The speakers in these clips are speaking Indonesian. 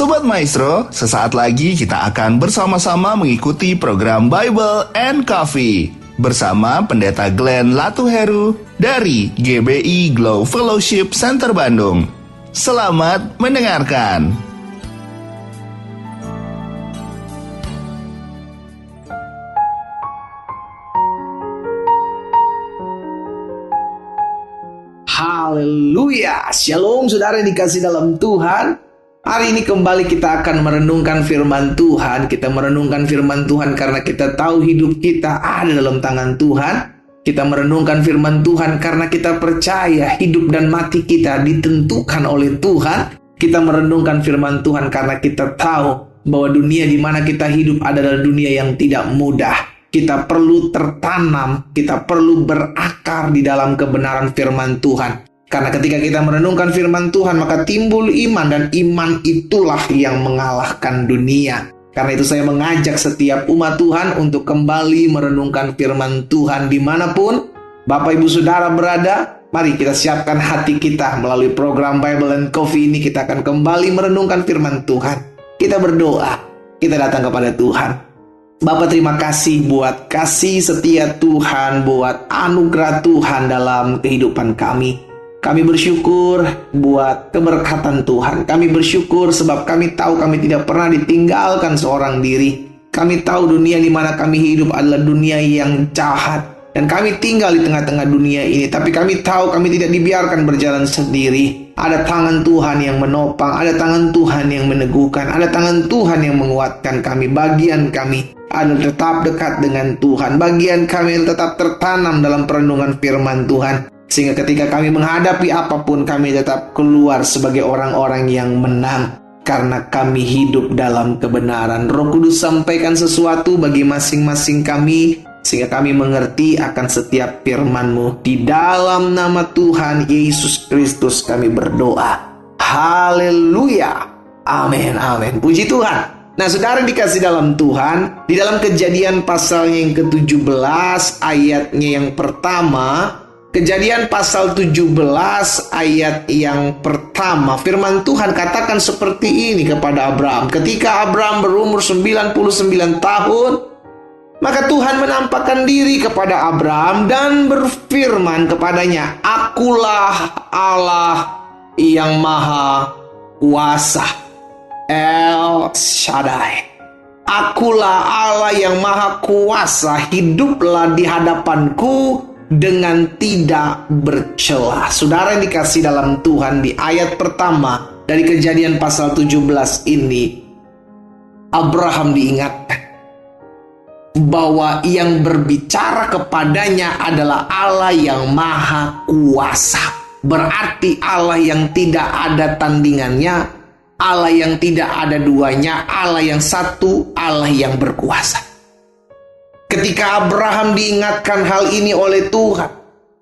Sobat Maestro, sesaat lagi kita akan bersama-sama mengikuti program Bible and Coffee bersama Pendeta Glenn Latuheru dari GBI Glow Fellowship Center Bandung. Selamat mendengarkan. Haleluya, shalom saudara yang dikasih dalam Tuhan. Hari ini kembali kita akan merenungkan firman Tuhan. Kita merenungkan firman Tuhan karena kita tahu hidup kita ada dalam tangan Tuhan. Kita merenungkan firman Tuhan karena kita percaya hidup dan mati kita ditentukan oleh Tuhan. Kita merenungkan firman Tuhan karena kita tahu bahwa dunia di mana kita hidup adalah dunia yang tidak mudah. Kita perlu tertanam, kita perlu berakar di dalam kebenaran firman Tuhan. Karena ketika kita merenungkan firman Tuhan, maka timbul iman, dan iman itulah yang mengalahkan dunia. Karena itu saya mengajak setiap umat Tuhan untuk kembali merenungkan firman Tuhan dimanapun Bapak Ibu Saudara berada. Mari kita siapkan hati kita melalui program Bible and Coffee ini. Kita akan kembali merenungkan firman Tuhan. Kita berdoa, kita datang kepada Tuhan. Bapak, terima kasih buat kasih setia Tuhan, buat anugerah Tuhan dalam kehidupan kami. Kami bersyukur buat keberkatan Tuhan. Kami bersyukur sebab kami tahu kami tidak pernah ditinggalkan seorang diri. Kami tahu dunia di mana kami hidup adalah dunia yang jahat. Dan kami tinggal di tengah-tengah dunia ini. Tapi kami tahu kami tidak dibiarkan berjalan sendiri. Ada tangan Tuhan yang menopang. Ada tangan Tuhan yang meneguhkan. Ada tangan Tuhan yang menguatkan kami. Bagian kami adalah tetap dekat dengan Tuhan. Bagian kami tetap tertanam dalam perenungan firman Tuhan. Sehingga ketika kami menghadapi apapun, kami tetap keluar sebagai orang-orang yang menang. Karena kami hidup dalam kebenaran. Roh Kudus sampaikan sesuatu bagi masing-masing kami, sehingga kami mengerti akan setiap firman-Mu. Di dalam nama Tuhan Yesus Kristus kami berdoa. Haleluya. Amin, amin. Puji Tuhan. Nah, saudara dikasih dalam Tuhan, di dalam Kejadian pasalnya yang ke-17 ayatnya yang pertama, Kejadian pasal 17 ayat yang pertama, firman Tuhan katakan seperti ini kepada Abraham. Ketika Abraham berumur 99 tahun, maka Tuhan menampakkan diri kepada Abraham dan berfirman kepadanya, "Akulah Allah yang Maha Kuasa, El Shaddai. Akulah Allah yang Maha Kuasa, hiduplah di hadapanku dengan tidak bercela." Saudara yang dikasih dalam Tuhan, di ayat pertama dari Kejadian pasal 17 ini, Abraham diingatkan bahwa yang berbicara kepadanya adalah Allah yang Maha Kuasa. Berarti Allah yang tidak ada tandingannya, Allah yang tidak ada duanya, Allah yang satu, Allah yang berkuasa. Ketika Abraham diingatkan hal ini oleh Tuhan,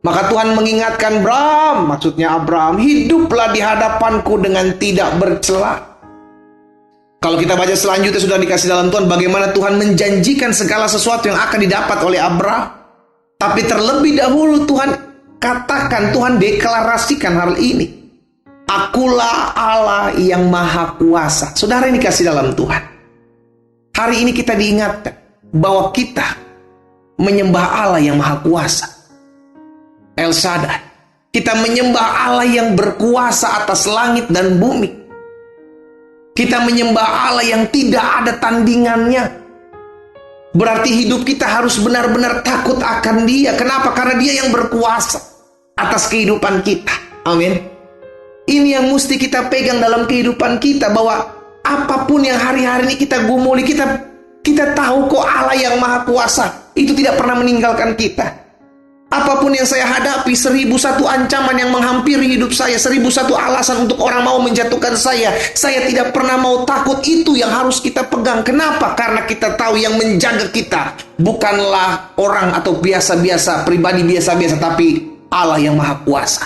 maka Tuhan mengingatkan Abraham, maksudnya Abraham, hiduplah di hadapanku dengan tidak bercela. Kalau kita baca selanjutnya sudah dikasih dalam Tuhan, bagaimana Tuhan menjanjikan segala sesuatu yang akan didapat oleh Abraham. Tapi terlebih dahulu Tuhan katakan, Tuhan deklarasikan hal ini. Akulah Allah yang Maha Kuasa. Saudara ini dikasih dalam Tuhan. Hari ini kita diingatkan bahwa kita menyembah Allah yang Maha Kuasa, El Shaddai. Kita menyembah Allah yang berkuasa atas langit dan bumi. Kita menyembah Allah yang tidak ada tandingannya. Berarti hidup kita harus benar-benar takut akan Dia. Kenapa? Karena Dia yang berkuasa atas kehidupan kita. Amin. Ini yang mesti kita pegang dalam kehidupan kita, bahwa apapun yang hari-hari ini kita gumuli, kita tahu kok Allah yang Maha Kuasa itu tidak pernah meninggalkan kita. Apapun yang saya hadapi, 1001 ancaman yang menghampiri hidup saya, 1001 alasan untuk orang mau menjatuhkan saya tidak pernah mau takut. Itu yang harus kita pegang. Kenapa? Karena kita tahu yang menjaga kita bukanlah orang atau biasa-biasa, pribadi biasa-biasa, tapi Allah yang Maha Kuasa.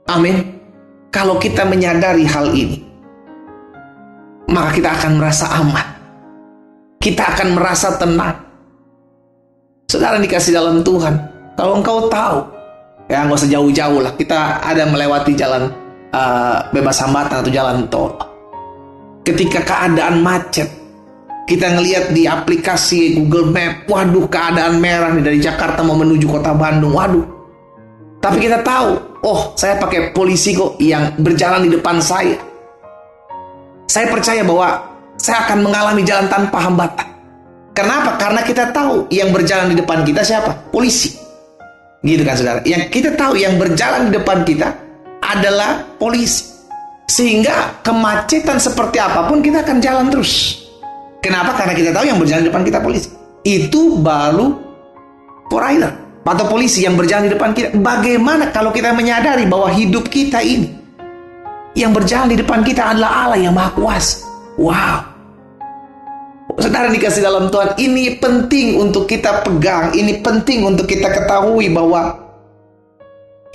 Amin. Kalau kita menyadari hal ini, maka kita akan merasa aman. Kita akan merasa tenang. Saudara dikasih dalam Tuhan, kalau engkau tahu, ya nggak usah jauh-jauh lah, kita ada melewati jalan bebas hambatan atau jalan tol. Ketika keadaan macet, kita ngelihat di aplikasi Google Map, waduh keadaan merah nih dari Jakarta mau menuju kota Bandung, waduh. Tapi kita tahu, oh saya pakai polisi kok yang berjalan di depan saya. Saya percaya bahwa saya akan mengalami jalan tanpa hambatan. Kenapa? Karena kita tahu yang berjalan di depan kita siapa? Polisi. Gitu kan saudara? Yang kita tahu yang berjalan di depan kita adalah polisi. Sehingga kemacetan seperti apapun kita akan jalan terus. Kenapa? Karena kita tahu yang berjalan di depan kita polisi. Itu baru rider atau polisi yang berjalan di depan kita. Bagaimana kalau kita menyadari bahwa hidup kita ini yang berjalan di depan kita adalah Allah yang Maha Kuasa? Wow. Saudara dikasih dalam Tuhan, ini penting untuk kita pegang, ini penting untuk kita ketahui bahwa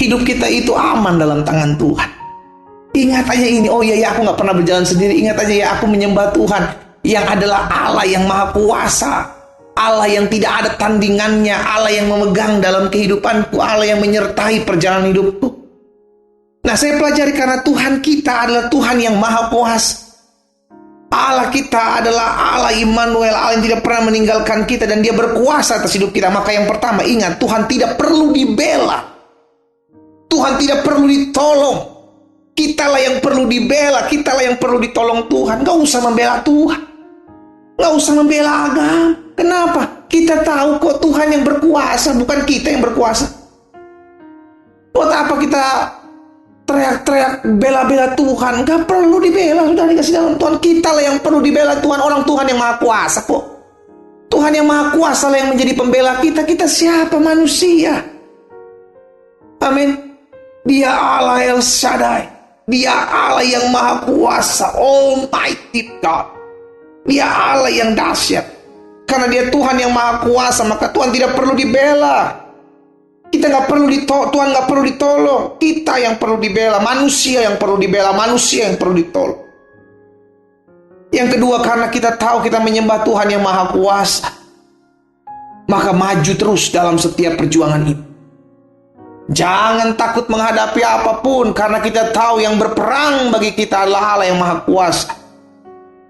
hidup kita itu aman dalam tangan Tuhan. Ingat aja ini, oh iya ya aku gak pernah berjalan sendiri. Ingat aja ya aku menyembah Tuhan yang adalah Allah yang Maha Kuasa, Allah yang tidak ada tandingannya, Allah yang memegang dalam kehidupanku, Allah yang menyertai perjalanan hidupku. Nah, saya pelajari karena Tuhan kita adalah Tuhan yang Maha Kuasa. Allah kita adalah Allah Immanuel, Allah yang tidak pernah meninggalkan kita dan Dia berkuasa atas hidup kita. Maka yang pertama, ingat, Tuhan tidak perlu dibela, Tuhan tidak perlu ditolong. Kitalah yang perlu dibela, kitalah yang perlu ditolong Tuhan. Gak usah membela Tuhan, gak usah membela agama. Kenapa? Kita tahu kok Tuhan yang berkuasa, bukan kita yang berkuasa. Buat apa kita teriak-teriak bela-bela Tuhan? Gak perlu dibela, sudah dikasih dalam Tuhan. Kita lah yang perlu dibela Tuhan. Orang Tuhan yang Maha Kuasa kok. Tuhan yang Maha Kuasa lah yang menjadi pembela kita. Kita siapa? Manusia. Amin. Dia Allah El Shaddai, Dia Allah yang Maha Kuasa, Almighty God. Dia Allah yang dahsyat. Karena Dia Tuhan yang Maha Kuasa, maka Tuhan tidak perlu dibela. Kita nggak perlu Tuhan nggak perlu ditolong. Kita yang perlu dibela, manusia yang perlu dibela, manusia yang perlu ditolong. Yang kedua, karena kita tahu kita menyembah Tuhan yang Maha Kuasa, maka maju terus dalam setiap perjuangan ini. Jangan takut menghadapi apapun, karena kita tahu yang berperang bagi kita adalah Allah yang Maha Kuasa.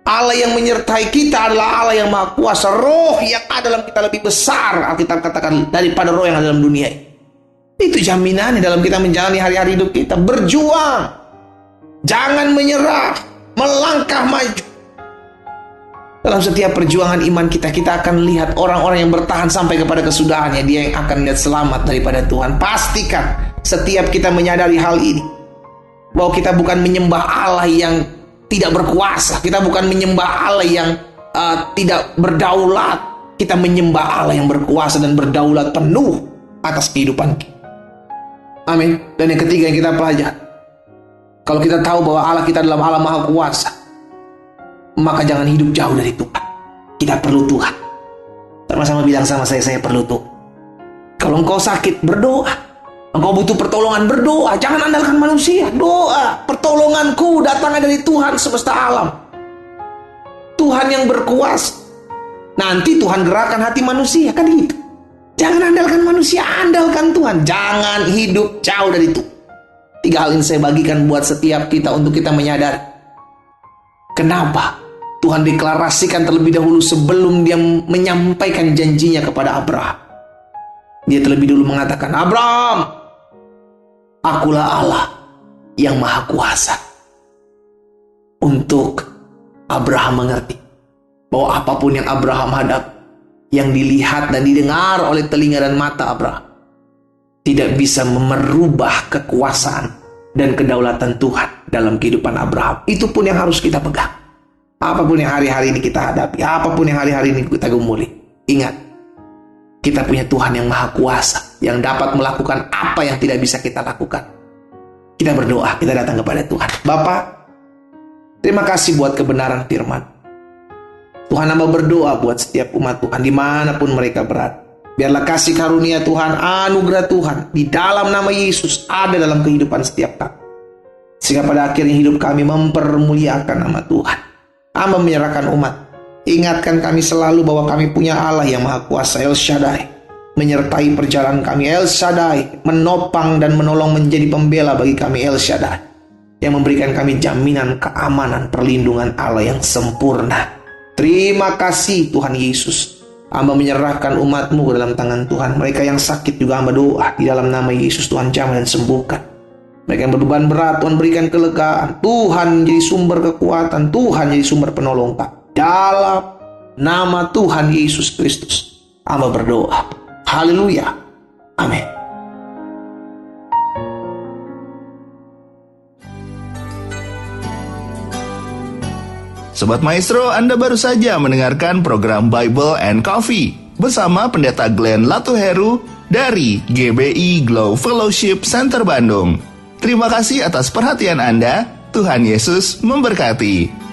Allah yang menyertai kita adalah Allah yang Maha Kuasa. Roh yang ada dalam kita lebih besar, Alkitab katakan, daripada roh yang ada dalam dunia ini. Itu jaminannya dalam kita menjalani hari-hari hidup kita. Berjuang, jangan menyerah, melangkah maju. Dalam setiap perjuangan iman kita, kita akan lihat orang-orang yang bertahan sampai kepada kesudahannya. Dia yang akan lihat selamat daripada Tuhan. Pastikan setiap kita menyadari hal ini, bahwa kita bukan menyembah Allah yang tidak berkuasa. Kita bukan menyembah Allah yang tidak berdaulat. Kita menyembah Allah yang berkuasa dan berdaulat penuh atas kehidupan kita. Amin. Dan yang ketiga yang kita pelajari, kalau kita tahu bahwa Allah kita adalah Allah Maha Kuasa, maka jangan hidup jauh dari Tuhan. Kita perlu Tuhan. Sama-sama bilang sama saya perlu Tuhan. Kalau engkau sakit, berdoa. Engkau butuh pertolongan, berdoa. Jangan andalkan manusia, doa. Pertolonganku datangnya dari Tuhan semesta alam. Tuhan yang berkuasa. Nanti Tuhan gerakan hati manusia, kan gitu. Jangan andalkan manusia, andalkan Tuhan. Jangan hidup jauh dari Tuhan. 3 hal ini saya bagikan buat setiap kita untuk kita menyadari. Kenapa Tuhan deklarasikan terlebih dahulu sebelum Dia menyampaikan janjinya kepada Abraham. Dia terlebih dulu mengatakan, Abraham, akulah Allah yang Maha Kuasa. Untuk Abraham mengerti bahwa apapun yang Abraham hadapi, yang dilihat dan didengar oleh telinga dan mata Abraham, tidak bisa merubah kekuasaan dan kedaulatan Tuhan dalam kehidupan Abraham. Itu pun yang harus kita pegang. Apapun yang hari-hari ini kita hadapi, apapun yang hari-hari ini kita gumuli, ingat, kita punya Tuhan yang Maha Kuasa, yang dapat melakukan apa yang tidak bisa kita lakukan. Kita berdoa, kita datang kepada Tuhan. Bapa, terima kasih buat kebenaran firman. Tuhan, hamba berdoa buat setiap umat Tuhan dimanapun mereka berada. Biarlah kasih karunia Tuhan, anugerah Tuhan di dalam nama Yesus ada dalam kehidupan setiap kami. Sehingga pada akhirnya hidup kami mempermuliakan nama Tuhan. Hamba menyerahkan umat. Ingatkan kami selalu bahwa kami punya Allah yang Maha Kuasa, El Shaddai, menyertai perjalanan kami, El Shaddai, menopang dan menolong menjadi pembela bagi kami, El Shaddai. yang memberikan kami jaminan keamanan perlindungan Allah yang sempurna. Terima kasih Tuhan Yesus. Hamba menyerahkan umat-Mu ke dalam tangan Tuhan. Mereka yang sakit juga hamba doa di dalam nama Yesus, Tuhan jamah dan sembuhkan. Mereka yang berbeban berat, Tuhan berikan kelegaan. Tuhan jadi sumber kekuatan, Tuhan jadi sumber penolong Pak. Dalam nama Tuhan Yesus Kristus, hamba berdoa. Haleluya. Amin. Sobat Maestro, Anda baru saja mendengarkan program Bible and Coffee bersama Pendeta Glenn Latuheru dari GBI Glow Fellowship Center Bandung. Terima kasih atas perhatian Anda. Tuhan Yesus memberkati.